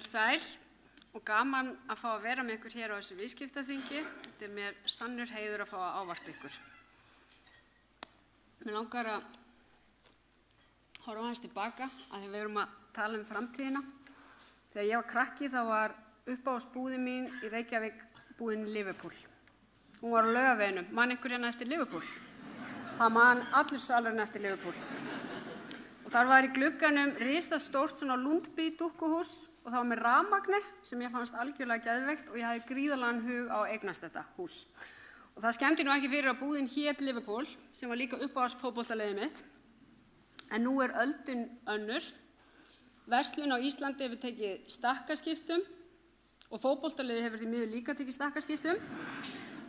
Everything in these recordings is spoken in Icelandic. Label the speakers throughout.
Speaker 1: Komið sæl og gaman að fá að vera með ykkur hér á þessu viðskiptaþingi. Þetta mér sannur heiður að fá að ávarpa ykkur. Mér langar að horfa aðeins tilbaka að við erum að tala framtíðina. Þegar ég var krakki þá var uppáhaldsbúðin mín í Reykjavík búðin Liverpool. Hún var á Laugaveginum. Man ykkur hérna eftir Liverpool? Það man allur salurinn eftir Liverpool. Og þar var í glugganum risastórt svona Lundby dúkkuhús og það var með rafmagni sem ég fannst algjörlega geðveikt og ég hafði gríðarlegan hug á að eignast þetta hús. Og það skemmdi nú ekki fyrir að búðin hét Liverpool sem var líka uppáhaldsfótboltaliðið mitt. En nú er öldin önnur. Verslun á Íslandi hefur tekið stakkaskiptum og fótboltaliðið hefur því miður líka tekið stakkaskiptum.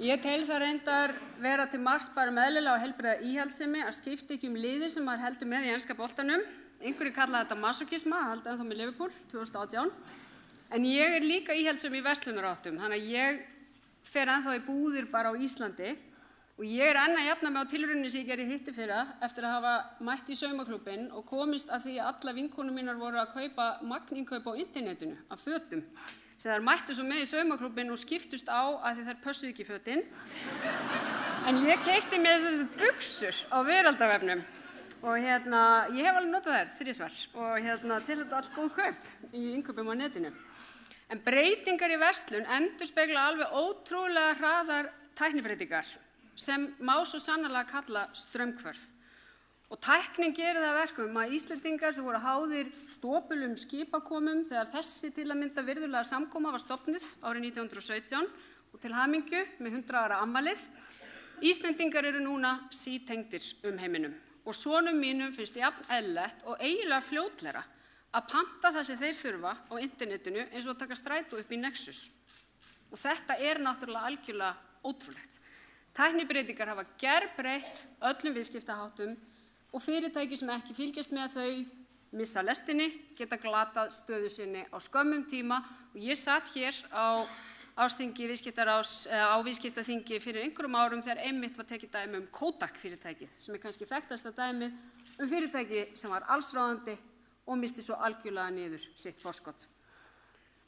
Speaker 1: Ég tel það reyndar vera til marks bara eðlilega og heilbrigða íhaldssemi að skipta ekki liði sem maður heldur með í enska boltanum. Einhverjir kalla þetta masókisma, það haldi ennþá með Liverpool 2018. En ég er líka íhaldssemi í verslunaráttum, þannig að ég fer ennþá í búðir bara á Íslandi og ég er enn að jafna mig á tilrauninni sem ég gerði hitti fyrra eftir að hafa mætt í saumaklúbbinn og komist að því að alla vinkonur mínar voru að kaupa magninnkaup á internetinu af fötum. Sem þær mættu svo með í saumaklúbbinn og skiptust á að því þær pössuðu ekki fötin. En ég keypti mér þessar buxur á veraldarvefnum og ég hef alveg notað þær 3 svar og til þetta allt góð kaup í innkaupum á netinu. En breytingar í verslun endurspegla alveg ótrúlega hraðar tæknibreytingar sem má svo sannarlega kalla straumhvörf. Og tæknin gerir það að verkum að Íslendingar sem voru háðir stopulum skipakomum þegar þessi til að mynda virðulega samkoma var stofnuð árið 1917 og til hamingju með 100 ára afmælið. Íslendingar eru núna sítengdir heiminum og sonum mínum finnst jafn eðlilegt og eiginlega fljótlegra að panta það sem þeir þurfa á internetinu eins og að taka strætó upp í Nexus. Og þetta er náttúrulega algjörlega ótrúlegt. Tæknibreytingar hafa gerbreytt öllum viðskiptaháttum og fyrirtæki sem ekki fylgjast með þau missa lestinni, geta glatað stöðu sinni á skömmum tíma og ég satt hér á viðskiptaþingi fyrir einhverjum árum þegar einmitt var tekið dæmi Kodak fyrirtækið sem kannski þekktasta dæmið fyrirtæki sem var allsráðandi og misti svo algjörlega niður sitt forskot.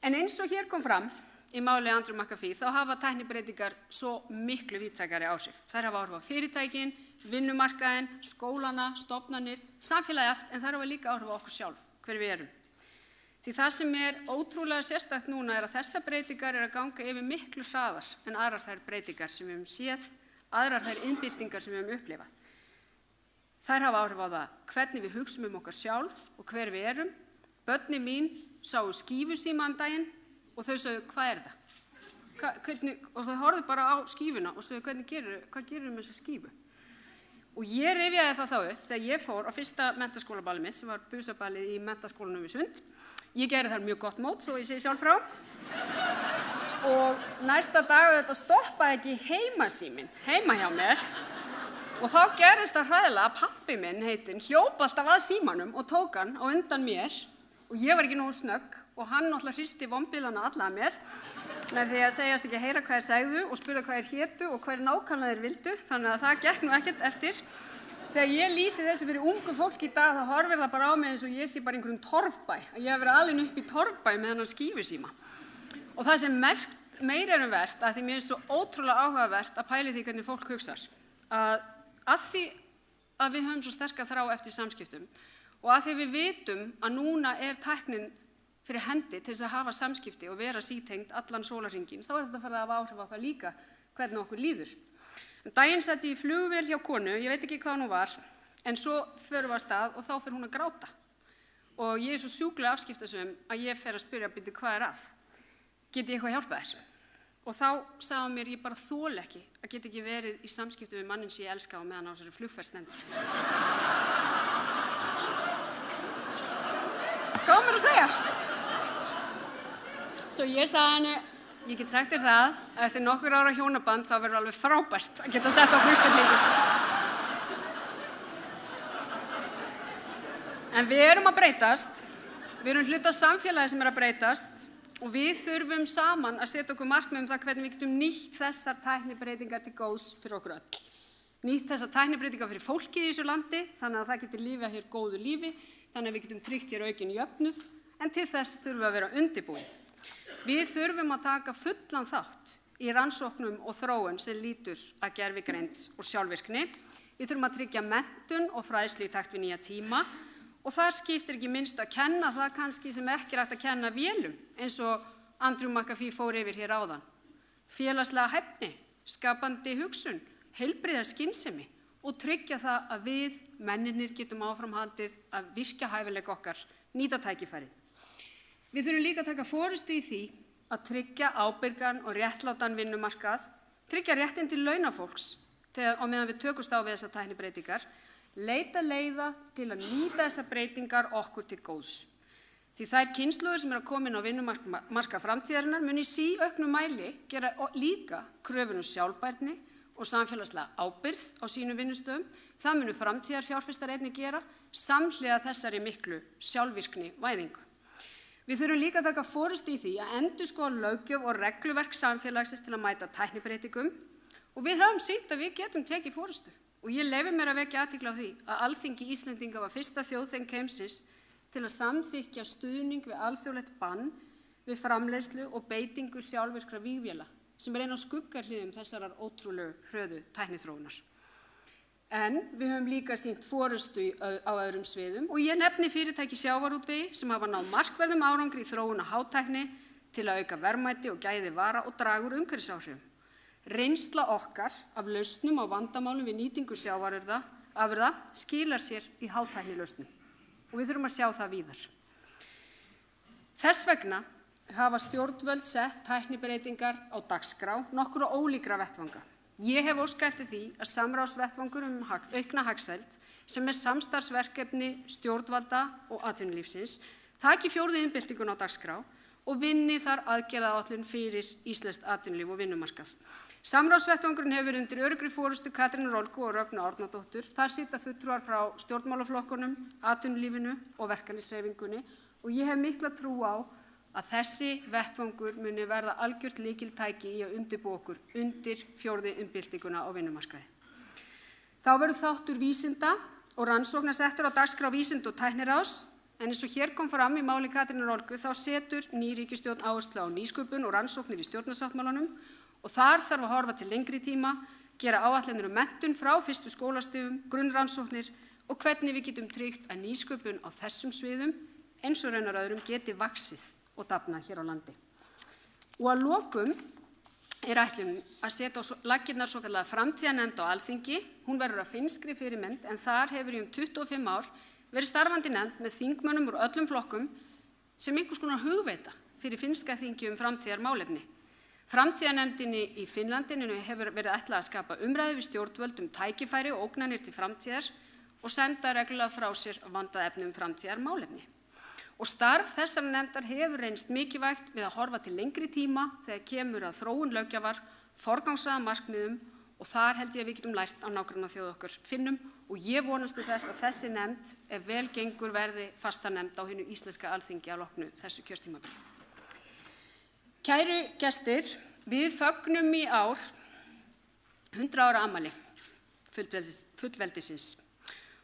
Speaker 1: En eins og hér kom fram í máli Andrew McAfee þá hafa tæknibreytingar svo miklu víðtækari áhrif. Þær hafa áhrif á fyrirtækin, vinnumarkaðinn, skólana, stofnanir, samfélagið allt, en þær hafa líka áhrif á okkur sjálf, hver við erum. Því það sem er ótrúlega sérstakt núna er að þessar breytingar eru að ganga yfir miklu hraðar en aðrar þær breytingar sem við höfum séð, aðrar þær innbyltingar sem við höfum upplifað. Þær hafa áhrif á það hvernig við hugsum okkar sjálf og hver við erum. Börnin mín sáu skífusíma daginn og þau sögðu, hvað er þetta? Og þau horfðu bara á skífuna og sögðu, hvað gerir með þessa skífu? Og ég rifjaði það þá upp þegar ég fór á fyrsta menntaskólaballið mitt sem var busaballið í menntaskólanum við Sund. Ég gerði þar mjög gott mót, þó ég segi sjálf frá. Og næsta dag þetta stoppaði ekki heimasíminn heima hjá mér. Og þá gerðist það hræðilega að pabbi minn heitinn hljóp alltaf að símanum og tók hann á undan mér. Og ég var ekki nógu snögg og hann náttúrulega hristi vombilana alla að mér með því að segjast ekki að heyra hvað þeir segðu og spurða hvað þeir hétu og hvað nákvæmlega þeir vildu. Þannig að það gekk nú ekkert eftir. Þegar ég lýsi þessu fyrir ungu fólk í dag þá horfir það bara á mig eins og ég sé bara einhverjum torfbæ. Að ég hef verið alin upp í torfbæ með þennan skífusíma. Og það sem meira vert að því mér er svo ótrúlega áhugavert að pæli því hvernig fólk hugsar. Að því að við höfum svo sterka þrá eftir samskiptum og að því við vitum að núna er tæknin fyrir hendi til þess að hafa samskipti og vera sítengd allan sólarhringinn, þá er þetta farið að hafa áhrif á það líka hvernig okkur líður. Daginn setti ég í flugvél hjá konu, ég veit ekki hvað hún var, en svo förum við af stað og þá fer hún að gráta. Og ég er svo sjúklega afskiptasöm að ég fer að spyrja, bíddu, hvað er að? Get ég eitthvað hjálpað þér? Og þá sagði hún mér, ég bara þoli ekki að geta ekki verið í samskiptum við mannin sem ég elska á meðan á þessari flugferð stendur. Hvað var mér að segja? Svo ég sagði henni, ég get sagt þér það, að eftir nokkur ára hjónaband þá verður alveg frábært að geta sett á flugstellingu. En við erum að breytast, við erum hluti af samfélagi sem er að breytast og við þurfum saman að setja okkur markmið það hvernig við getum nýtt þessar tæknibreytingar til góðs fyrir okkur öll. Nýtt þessar tæknibreytingar fyrir fólkið í þessu landi, þannig að það getur lifað hér góðu lífi, þannig að við getum tryggt hér aukin jöfnuð, en til þess þurfum við að vera undirbúin. Við þurfum að taka fullan þátt í rannsóknum og þróun sem lýtur að gervigreind og sjálfvirkni. Við þurfum að tryggja menntun og fræðslu í takt við nýja tíma og þar skiptir ekki minnst að kenna það kannski sem ekki er hægt að kenna vélum, eins og Andrew McAfee fór yfir hér áðan. Félagslega hæfni, skapandi hugsun, heilbrigða skynsemi og tryggja það að við, mennirnir, getum áframhaldið að virkja hæfileika okkar, nýta tækifæri. Við þurfum líka að taka forystu í því að tryggja ábyrgan og réttlátan vinnumarkað, tryggja réttindi launafólks og meðan við tökumst á við þessar tæknibreytingar, leita leiða til að nýta þessar breytingar okkur til góðs. Því þær kynslóðir sem eru að koma inn á vinnumarkað framtíðarinnar muni í síauknum mæli gera líka kröfur sjálfbærni og samfélagslega ábyrgð á sínum vinnustöðum. Það munu framtíðarfjárfestar einnig gera samhliða þessari miklu sjálfvirkni væðingu. Við þurfum líka að taka forystu í því að endurskoða löggjöf og regluverk samfélagsins til að mæta tæknibreytingum og við höfum sýnt að við getum tekið forystu. Og ég leyfi mér að vekja athygli á því að Alþingi Íslendinga var fyrsta þjóðþing heimsins til að samþykkja stuðning við alþjóðlegt bann við framleiðslu og beitingu sjálfvirkra vígvéla sem er ein á skuggarhliðum þessarar ótrúlegu hröðu tækniþróunar. En við höfum líka sýnt forystu á öðrum sviðum og ég nefni fyrirtæki í sjávarútvegi sem hafa náð markverðum árangri í þróun á hátækni til að auka verðmæti og gæði vara og draga úr umhverfisáhrifum. Reynsla okkar af lausnum á vandamálum við nýtingu sjávarafurða skilar sér í hátæknilausnum og við þurfum að sjá það víðar. Þess vegna hafa stjórnvöld sett tæknibreytingar á dagskrá nokkura ólíkra vettvanga. Ég hef óskað eftir því að samráðsvettvangur aukna hagsæld sem er samstarfsverkefni stjórnvalda og atvinnulífsins taki 4. iðnbyltinguna á dagskrá og vinni þar aðgerðaáætlun fyrir íslenskt atvinnulíf og vinnumarkað. Samráðsvettvangurinn hefur verið undir öruggri forystu Katrínar Olgu og Rögnu Árnadóttur. Þar sitja fulltrúar frá stjórnmálaflokkunum, atvinnulífinu og verkalýðshreyfingunni og ég hef mikla trú á að þessi vettvangur muni verða algjört lykiltæki í að undirbúa okkur undir 4. iðnbyltinguna á vinnumarkaði. Þá verður þáttur vísinda og rannsókna settur á dagskrá Vísinda- og tækniráðs, en eins og hér kom fram í máli Katrínar Olgu þá setur ný ríkisstjórn áherslu á nýsköpun og rannsóknir í stjórnarsáttmálanum og þar þarf að horfa til lengri tíma, gera áætlanir menntun frá fyrstu skólastigum, grunnrannsóknir og hvernig við getum tryggt að nýsköpun á þessum sviðum eins og raunar öðrum geti vaxið og dafnað hér á landi. Og að lokum er ætlun að setja á laggirnar svokallaða framtíðarnefnd á Alþingi. Hún verður að finnskri fyrirmynd en þar hefur í 25 ár verið starfandi nefnd með þingmönnum úr öllum flokkum sem einhvers konar hugveita fyrir finnska þingi framtíðarmálefni. Framtíðarnefndinni í Finnlandinu hefur verið ætlað að skapa umræðu við stjórnvöld tækifæri og ógnanir til framtíðar og senda reglulega frá sér vandað efni framtíðarmálefni. Og starf þessar nefndar hefur reynst mikilvægt við að horfa til lengri tíma þegar kemur að þróun löggjafar, forgangsraða markmiðum og þar held ég að við getum lært á nágrannaþjóð okkar Finnum og ég vonast til þess að þessi nefnd, ef vel gengur, verði fastanefnd á hinu íslenska Alþingi að loknu þessu kjörtímabili. Kæru gestir, við fögnum í ár 100 ára afmæli fullveldisins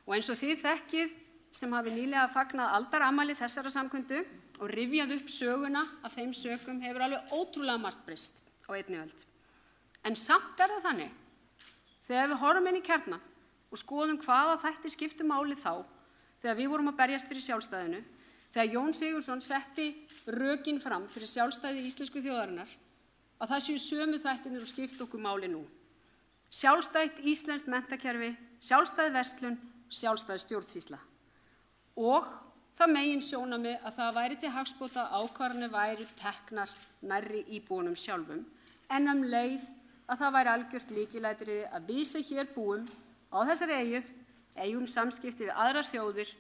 Speaker 1: og eins og þið þekkið sem hafi nýlega fagnað aldarafmæli þessara samkundu og rifjað upp söguna af þeim sökum hefur alveg ótrúlega margt breyst á einni öld. En samt er það þannig, þegar við horfum inn í kjarna og skoðum hvaða þættir skiptu máli þá, þegar við vorum að berjast fyrir sjálfstæðinu, þegar Jón Sigurðsson setti rökin fram fyrir sjálfstæði íslensku þjóðarinnar, að það séu sömu þættirnir og skipta okkur máli nú. Sjálfstætt íslenskt menntakerfi, sjálfstæð verslun, sjálfstæð stjórnsýsla. Og það megin sjónarmið að það væri til hagsbóta ákvarðanir væru teknar nærri íbúunum sjálfum, en leið að það væri algjört lykilatriði að við sem hér búum á þessari eigum samskipti við aðrar þjóðir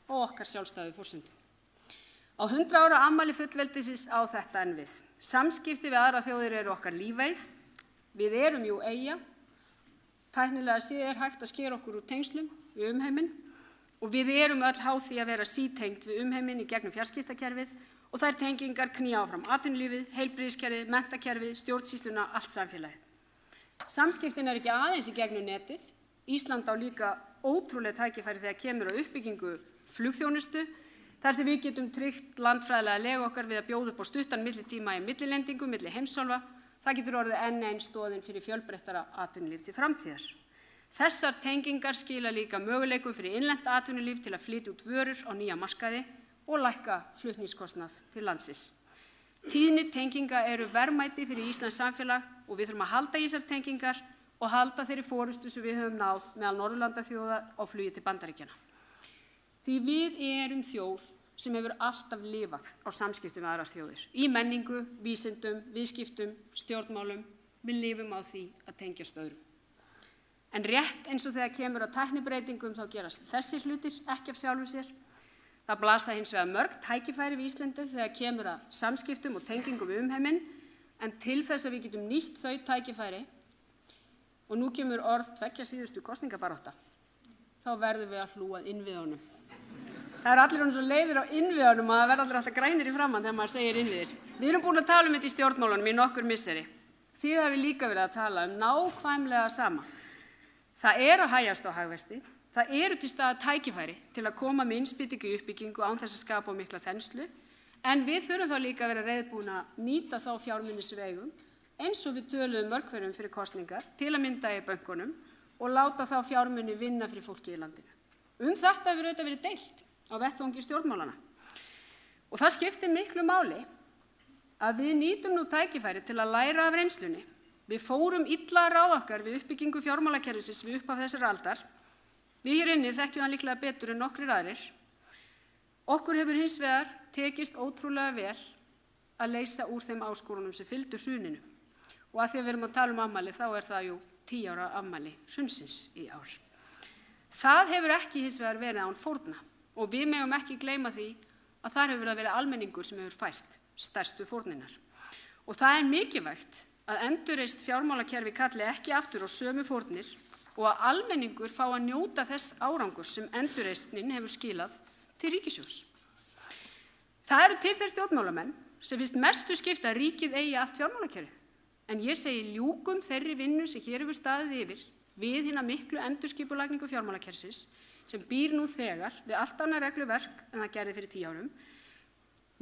Speaker 1: og okkar sjálfstæðu forsendum. Á 100 ára afmæli fullveldisins á þetta en við. Samskipti við aðrar þjóðir eru okkar lífeið. Við erum jú eyja. Tæknilega séð er hægt að skera okkur úr tengslum við umheiminn og við erum öll háð því að vera sítengt við umheiminn í gegnum fjarskiptakerfið og þær tengingar knýja áfram atvinnulífið, heilbrigðiskerfið, menntakerfið, stjórnsýsluna, allt samfélagið. Samskiptin er ekki aðeins í gegnum netið. Ísland á líka ótrúlega tækifæri þegar kemur á uppbyggingu flugþjónustu. þar sem við getum tryggt landfræðilega legu okkar við að bjóða upp á stuttan millitíma í millilendingu, milli heimsálfa. Það getur orðið enn ein stoðin fyrir fjölbreyttara atvinnulíf til framtíðar. Þessar tengingar skila líka möguleikum fyrir innlent atvinnulíf til að flytja út vörur á nýja markaði og lækka flutningskostnað til landsins. Tíðni tenginga eru verðmæti fyrir Íslands samfélag og við þurfum að halda í þessar tengingar og halda þeirri forystu sem við höfum náð meðal Norðurlandaþjóða á flugi til Bandaríkjanna. Því við erum þjóð sem hefur alltaf lifað á samskiptum við aðrar þjóðir. Í menningu, vísindum, viðskiptum, stjórnmálum, við lifum á því að tengjast öðrum. En rétt eins og þegar kemur að tæknibreytingum þá gerast þessir hlutir ekki af sjálfu sér. Það blasa hins vegar mörg tækifæri við Íslandi þegar kemur að samskiptum og tengingum við umheiminn, en til þess að við getum nýtt þau tækifæri, og nú kemur orð tveggja síðustu kosningabarátta, þá verðum við að hlúa að innviðunum. Það eru allir svo leiðir á innviðunum að það verða allir alltaf grænir í framann þegar maður segir innviðir. Við erum búin að tala þetta í stjórnmálunum í nokkur misseri. Því það við líka verið að tala nákvæmlega sama. Það að hægjast á hagvexti. Það eru til staðar tækifæri til að koma með innspýtingu í uppbyggingu án þess að skapa mikla þenslu. En við þurfum þá líka að vera reiðbúin að nýta þá fjármuni sem við eigum, eins og við töluðum mörg hverjum fyrir kosningar, til að mynda í bönkunum og láta þá fjármuni vinna fyrir fólki í landinu. Þetta hefur auðvitað verið deilt á vettvangi stjórnmálana. Og það skiptir miklu máli að við nýtum nú tækifæri til að læra af reynslunni. Við fórum illa að ráða okkar við uppbyggingu fjármálakerfisins við upphaf þessar aldar. Við hér inni þekkjum það líklega betur en nokkrir aðrir. Okkur hefur hins vegar tekist ótrúlega vel að leysa úr þeim áskorunum sem fylgdu hruninu. Og að því að við erum að tala um afmæli þá það 10 ára afmæli hrunsins í ár. Það hefur ekki hins vegar verið án fórna. Og við megum ekki gleyma því að þar hefur verið almenningur sem hefur fært stærstu fórninar. Og það mikilvægt að endurreist fjármálakerfi kalli ekki aftur á sömu fórnir og að almenningur fá að njóta þess árangurs sem endurreisnin hefur skilað til ríkissjóðs. Það eru til þeir stjórnmálamenn sem finnst mestu skipta að ríkið eigi allt fjármálakerfi. En ég segi ljúkum þeirri vinnu sem hér hefur staðið yfir við hina miklu endurskipulagningu fjármálakerfisins sem býr nú þegar við allt annað regluverk en það gerði fyrir 10 árum.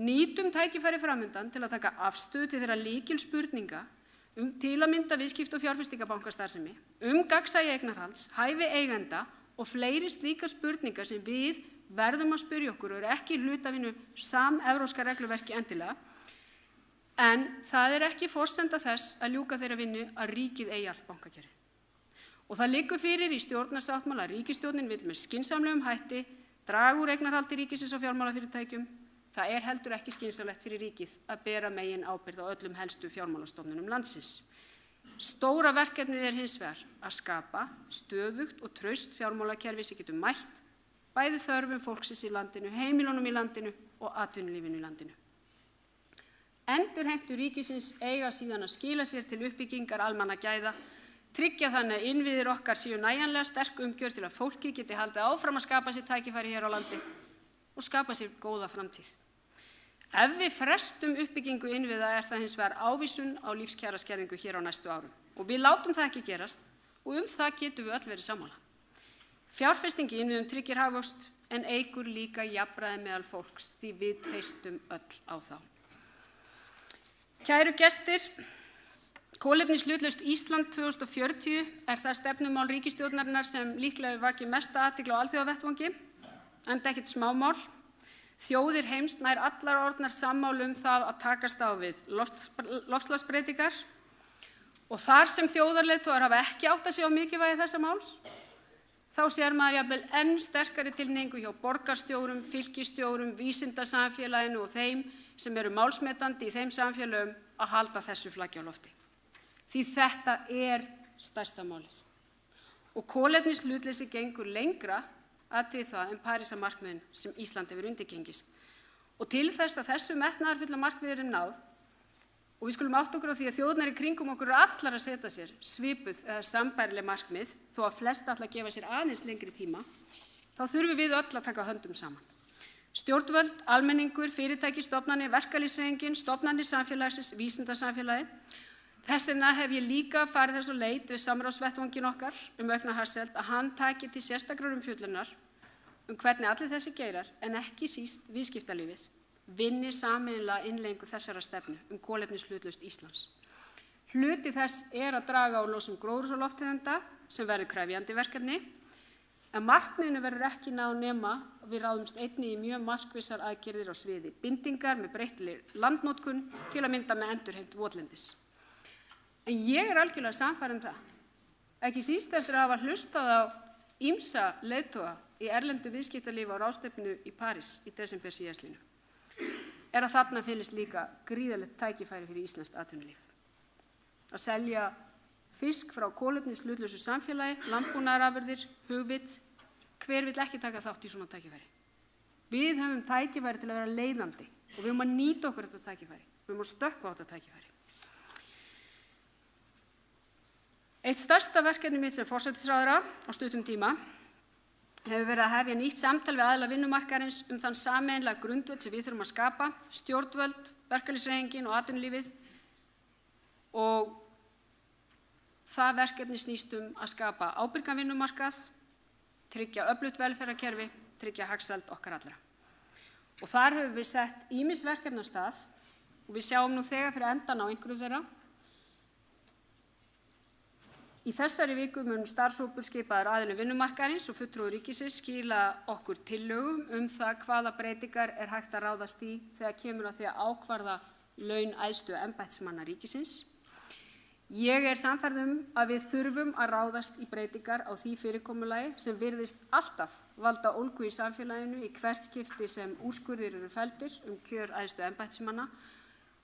Speaker 1: Nýtum tækifæri framundan til að taka afstöðu til þeirra lykilspurninga til að mynda viðskipta- og fjárfestingabankastarfsemi, gagnsæi eignarhalds, hæfi eigenda og fleiri slíkar spurningar sem við verðum að spyrja okkur og eru ekki hluti af hinu samevrópska regluverki endilega. En það ekki forsenda þess að ljúka þeirra vinnu að ríkið eigi allt bankakerfið. Og það liggur fyrir í stjórnarsáttmála að ríkisstjórnin vill með skynsamlegum hætti draga úr eignarhaldi ríkisins og fjármálafyrirtækjum. Það heldur ekki skynsamlegt fyrir ríkið að bera megin ábyrgð á öllum helstu fjármálastofnunum landsins. Stóra verkefnið hins vegar að skapa stöðugt og traust fjármálakerfi sem getur mætt bæði þörfum fólksins í landinu, heimilunum í landinu og atvinnulífinu í landinu. Endurheimtur ríkisins eiga síðan að skila sér til uppbyggingar almannagæða, tryggja þannig að innviðir okkar séu nægjanlega sterk umgjörð til að fólki geti haldið áfram að skapa sér tækifæri hér á landi og skapa sér góða framtíð. Ef við frestum uppbyggingu innviða það hins vegar ávísun á lífskjaraskerðingu hér á næstu árum. Og við látum það ekki gerast og það getum við öll verið sammála. Fjárfesting í innviðum tryggir hagvöxt en eykur líka jafnræði meðal fólks því við treystum öll á þá. Kæru gestir, kolefnishlutlaust Ísland 2040 það stefnumál ríkisstjórnarinnar sem líklega vakið mesta athygli á alþjóðavettvangi, enda ekkert smámál. Þjóðir heims nær allar orðnar sammála það að takast á við loftslagsbreytingar og þar sem þjóðarleiðtogar hafa ekki áttað sig á mikilvægi þessa máls, þá sér maður jafnvel enn sterkari tilhneigingu hjá borgarstjórum, fylkisstjórum, vísindasamfélaginu og þeim sem eru málsmetandi í þeim samfélögum að halda þessu flaggi á lofti. Því þetta stærsta málið. Og kolefnishlutleysi gengur lengra athugið það en Parísarmarkmiðin sem Ísland hefur undirgengist. Og til þess að þessu metnaðarfulla markmiði náð, og við skulum átta okkur á því að þjóðirnar í kringum okkur eru allar að setja sér svipuð eða sambærileg markmið, þó að flest ætla að gefa sér aðeins lengri tíma, þá þurfum við öll að taka höndum saman. Stjórnvöld, almenningur, fyrirtæki, stofnanir, verkalýðshreyfingin, stofnanir samfélagsins, vísindasamfélagið. Þess vegna hef ég líka farið þess á leit við samráðsvettvanginn okkar aukna hagsæld að hann taki til sérstakrar umfjöllunar hvernig allir þessi geirar, en ekki síst viðskiptalífið, vinni sameiginlega innleiðingu þessara stefnu kolefnishlutlaust Íslands. Hluti þess að draga úr losun gróðurhúsalofttegunda sem verður krefjandi verkefni, en markmiðinu verður ekki náð nema við ráðumst einnig í mjög markvissar aðgerðir á sviði bindingar með breyttri landnotkun til að mynda með endurheimt votlendis. En ég algjörlega sannfærð það, ekki síst eftir að hafa hlustað á ýmsa leiðtoga í erlendu viðskiptalífi á ráðstefnu í París í desember síðastliðnu, að þarna felist líka gríðarlegt tækifæri fyrir íslenskt atvinnulíf. Að selja fisk frá kolefnishlutlausu samfélagi, landbúnaðarafurðir, hugvit, hver vill ekki taka þátt í svona tækifæri? Við höfum tækifæri til að vera leiðandi og við höfum að nýta okkur þetta tækifæri, við höfum að stökkva á þetta tækifæri. Eitt stærsta verkefni mitt sem forsætisráðherra á stuttum tíma hefur verið að hefja nýtt samtal við aðila vinnumarkaðarins þann sameiginlega grundvöll sem við þurfum að skapa, stjórnvöld, verkalýðshreyfingin og atvinnulífið, og það verkefni snýst að skapa ábyrgan vinnumarkað, tryggja öflugt velferðarkerfi, tryggja hagsæld okkar allra. Og þar höfum við sett ýmis verkefni af stað og við sjáum nú þegar fyrir endan á einhverju þeirra. Í þessari viku mun starfshópur skipaður aðilum vinnumarkaðarins og fulltrúi ríkisins skila okkur tillögum það hvaða breytingar hægt að ráðast í þegar kemur að því að ákvarða laun æðstu embættismanna ríkisins. Ég sannfærð að við þurfum að ráðast í breytingar á því fyrirkomulagi sem virðist alltaf valda ólgu í samfélaginu í hvert skipti sem úrskurðir eru felldir kjör æðstu embættismanna.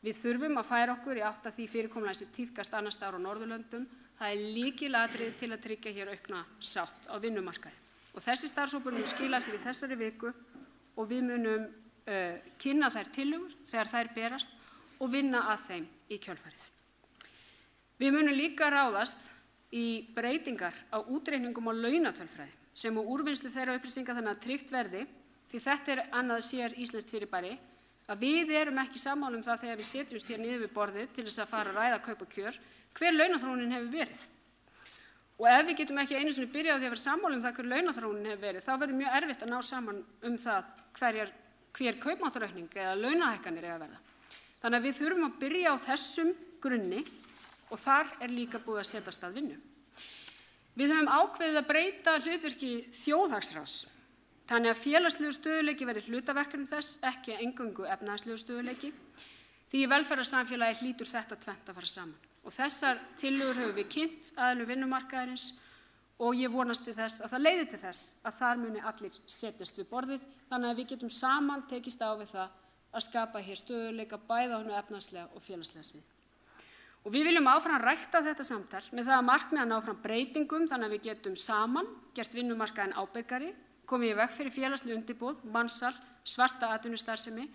Speaker 1: Við þurfum að færa okkur í átt að því fyrirkomulagi sem tíðkast annars staðar á Norðurlöndum. Það lykilatriði til að tryggja hér aukna sátt á vinnumarkaði. Og þessi starfshópur mun skila sér í þessari viku og við munum kynna þær tillögur þegar þær berast og vinna að þeim í kjölfarið. Við munum líka ráðast í breytingar á útreikningum á launatölfræði sem og úrvinnslu þeirra upplýsinga þannig að tryggt verði, því þetta annað sér íslenskt fyrirbæri, að við ekki sammála það þegar við setjumst hér niður við borðið til þess að fara að ræða kaup og kjör, hver launaþróunin hefur verið. Og ef við getum ekki einu sinni byrjað á því að vera sammála það hver launaþróunin hefur verið, þá verður mjög erfitt að ná saman það hver kaupmáttaraukning eða launahækkanir eiga að verða. Þannig að við þurfum að byrja á þessum grunni og þar líka búið að setja af stað vinnu. Við höfum ákveðið að breyta hlutverki þjóðhagsráðs, þannig að félagslegur stöðugleiki verði hlutaverkefni þess, ekki eingöngu efnahagslegur stöðugleiki, því í velferðarsamfélagi hlýtur þetta tvennt að fara saman. Og þessar tillögur höfum við kynnt aðilum vinnumarkaðarins og ég vonast til þess að það leiði til þess að þar muni allir setjast við borðið, þannig að við getum saman tekist á við það að skapa hér stöðugleika bæði á hinu efnahagslega og félagslega sviði. Og við viljum áfram rækta þetta samtal með það að markmiði að ná fram breytingum þannig að við getum saman gert vinnumarkaðinn ábyrgari, komið í veg fyrir félagsleg undirboð, mansal, svarta atvinnustarfsemi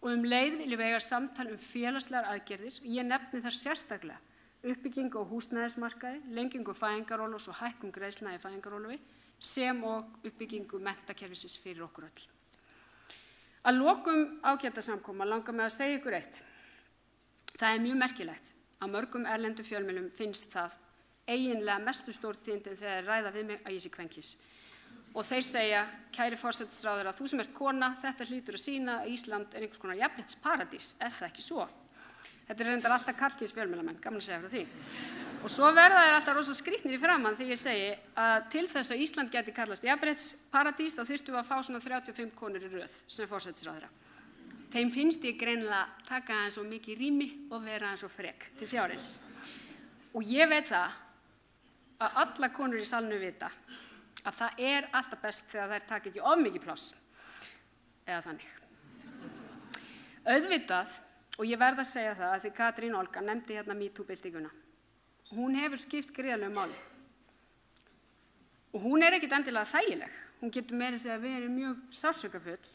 Speaker 1: og leið viljum við eiga samtal félagslegar aðgerðir. Ég nefni þar sérstaklega uppbyggingu á húsnæðismarkaði, lengingu fæðingarorlofs og hækkun greiðslna í fæðingarorlofi sem og uppbyggingu menntakerfisins fyrir okkur öll. Að lokum ágæta samkoma langar mig að segja ykkur eitt. Það mjög merkilegt að mörgum erlendu fjölmiðlum finnst það eiginlega mestu stórtíðindin þegar þeir ræða við mig að ég sé kvenkís. Og þeir segja, kæri forsætisráðherra, þú sem ert kona, þetta hlýtur að sýna að Ísland einhvers konar jafnréttisparadís, það ekki svo? Þetta reyndar alltaf karlkyns fjölmiðlamenn, gaman að segja frá því. Og svo verða þeir alltaf rosa skrýtnir í framan þegar ég segi að til þess að Ísland geti kallast jafnréttisparadís þá þyrftum við að fá svona 35 konur í röð sem forsætisráðherra. Þeim finnst ég greinilega taka aðeins svo mikið rými og vera aðeins svo frek til fjárins. Og ég veit það að alla konur í salnum vita að það alltaf best þegar þær taka ekki of mikið pláss. Eða þannig. Auðvitað, og ég verð að segja það að því Katrín Olga nefndi hérna MeToo-byltinguna. Hún hefur skipt gríðarlegu máli. Og hún ekkert endilega þægileg. Hún getur meira að segja að vera mjög sársaukafull.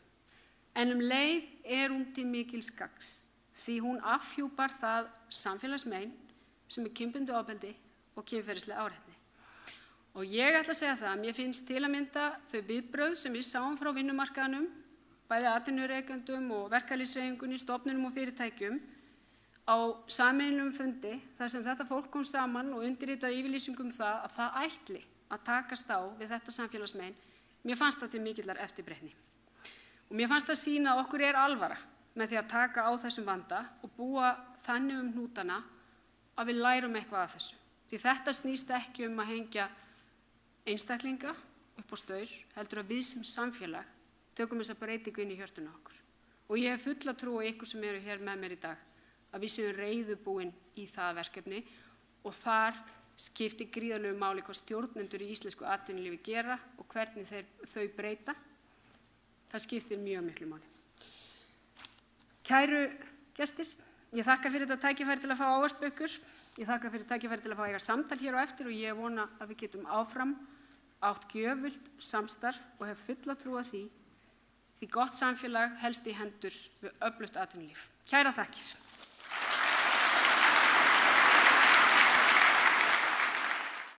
Speaker 1: En leið hún til mikils gagns því hún afhjúpar það samfélagsmein sem kynbundið ofbeldi og kynferðisleg áreitni. Og ég ætla að segja það að mér finnst til að mynda þau viðbrögð sem við sáum frá vinnumarkaðnum, bæði atvinnurekendum og verkalýðshreyfingunni, stofnunum og fyrirtækjum á sameiginlegum fundi þar sem þetta fólk kom saman og undirritaði yfirlýsingum það að það ætli að takast á við þetta samfélagsmein Mér fannst það til mikillar eftirbreytni. Og mér fannst það sýna að okkur alvara með því að taka á þessum vanda og búa þannig hnútana að við lærum eitthvað af þessu. Því þetta snýst ekki að hengja einstaklinga upp á staur, heldur að við sem samfélag tökum þessa breytingu inn í hjörtuna okkur. Og ég hef fulla trú á ykkur sem eru hér með mér í dag, að við séum reiðubúin í það verkefni og þar skiptir gríðarlegu máli hvað stjórnendur í íslensku atvinnulífi gera og hvernig þau breyta. Það skiptir mjög miklu máli. Kæru gestir, ég þakka fyrir þetta tækifæri til að fá ávarpa ykkur. Ég þakka fyrir tækifæri til að fá eiga samtal hér á eftir og ég vona að við getum áfram átt gjöfult samstarf og hef fulla trú á því gott samfélag helst í hendur við öflugt atvinnulíf. Kærar þakkir.